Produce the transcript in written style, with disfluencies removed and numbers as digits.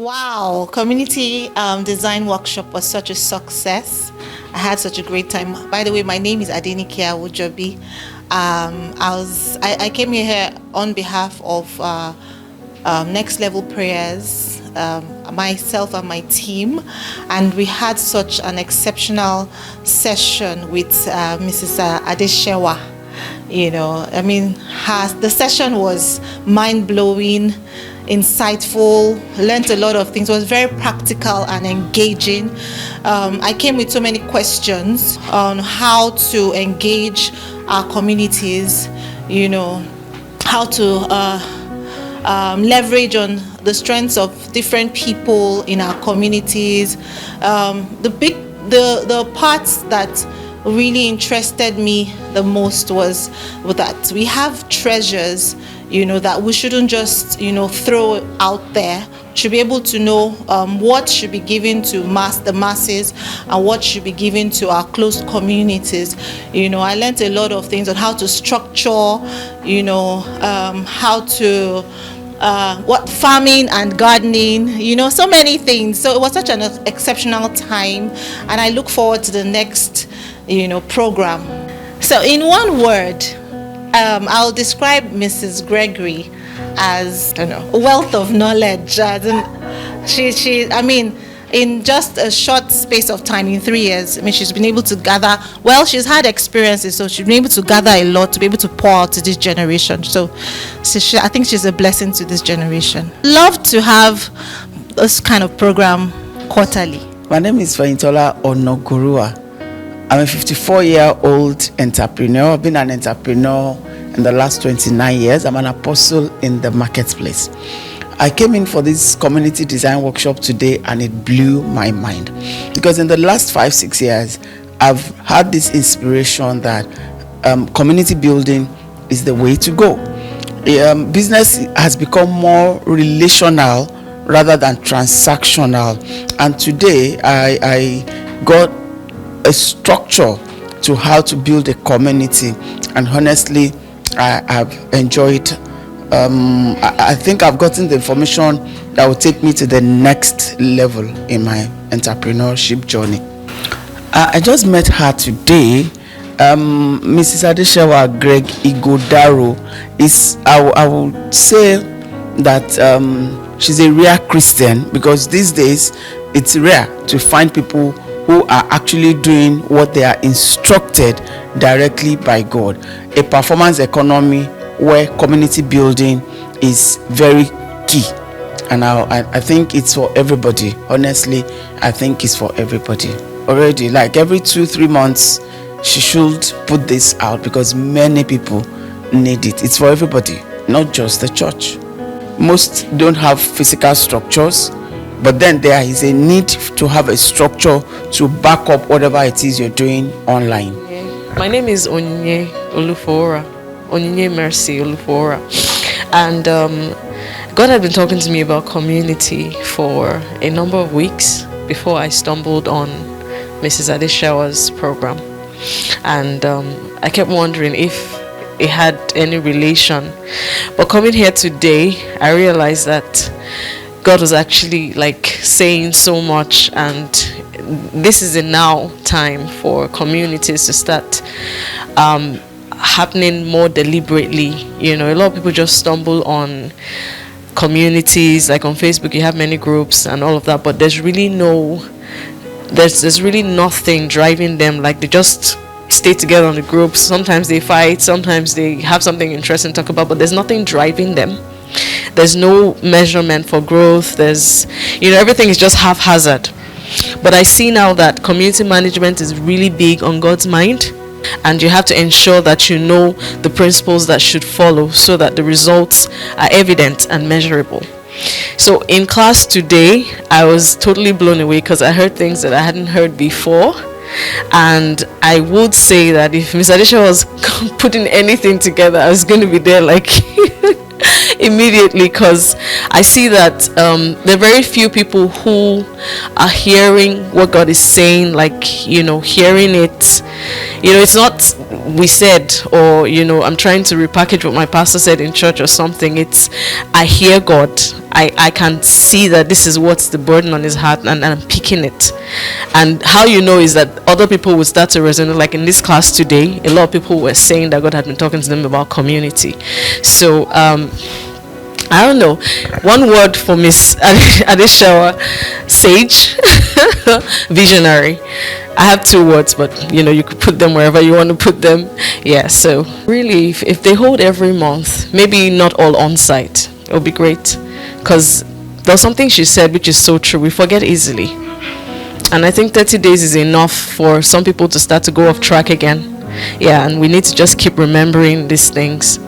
Wow, community design workshop was such a success. I had such a great time. By the way, my name is Adenike Awojobi. I came here on behalf of Next Level Prayers, myself and my team, and we had such an exceptional session with Mrs. Adeshewa. The session was mind-blowing, insightful, learned a lot of things. It was very practical and engaging. I came with so many questions on how to engage our communities, how to leverage on the strengths of different people in our communities. The parts that really interested me the most was that we have treasures, that we shouldn't just, throw out there. Should be able to know what should be given to the masses and what should be given to our close communities. I learned a lot of things on how to structure, how to farming and gardening, so many things. So it was such an exceptional time, and I look forward to the next program. So in one word, I'll describe Mrs. Gregory as a wealth of knowledge. In just a short space of time, in 3 years, she's been able to gather, she's had experiences, so she's been able to gather a lot to be able to pour out to this generation. So I think she's a blessing to this generation. Love to have this kind of program quarterly. My name is Fayintola Onogurua. I'm a 54-year-old entrepreneur. I've been an entrepreneur in the last 29 years. I'm an apostle in the marketplace. I came in for this community design workshop today, and it blew my mind, because in the last 5-6 years, I've had this inspiration that community building is the way to go. Business has become more relational rather than transactional, and today I got a structure to how to build a community, and honestly I have enjoyed. I think I've gotten the information that will take me to the next level in my entrepreneurship journey. I just met her today. Mrs. Adeshewa Greg Igodaro is, I would say that she's a rare Christian, because these days it's rare to find people who are actually doing what they are instructed directly by God. A performance economy where community building is very key, and I think it's for everybody. Honestly, I think it's for everybody. Already, like every 2-3 months, she should put this out, because many people need it. It's for everybody, not just the church. Most don't have physical structures, but then there is a need to have a structure to back up whatever it is you're doing online. My name is Onyinye Olufora, Onyinye Mercy Olufora, and God had been talking to me about community for a number of weeks before I stumbled on Mrs. Adeshewa's program, and I kept wondering if it had any relation. But coming here today, I realized that God was actually saying so much, and this is a now time for communities to start happening more deliberately. A lot of people just stumble on communities, like on Facebook you have many groups and all of that, but there's really nothing driving them. Like, they just stay together on the groups. Sometimes they fight, sometimes they have something interesting to talk about, but there's nothing driving them. There's no measurement for growth. There's everything is just haphazard. But I see now that community management is really big on God's mind, and you have to ensure that you know the principles that should follow so that the results are evident and measurable. So in class today, I was totally blown away, because I heard things that I hadn't heard before. And I would say that if Ms. Adesha was putting anything together, I was going to be there immediately, because I see that there are very few people who are hearing what God is saying, hearing it, it's not we said, or I'm trying to repackage what my pastor said in church or something. It's I hear God. I can see that this is what's the burden on his heart, and I'm picking it. And how is that other people will start to resonate. Like in this class today, a lot of people were saying that God had been talking to them about community. So I don't know, one word for Miss Adeshawa: sage, visionary. I have two words, but you could put them wherever you want to put them. Yeah, so really, if they hold every month, maybe not all on site, it'll be great. Because there's something she said which is so true. We forget easily. And I think 30 days is enough for some people to start to go off track again. Yeah, and we need to just keep remembering these things.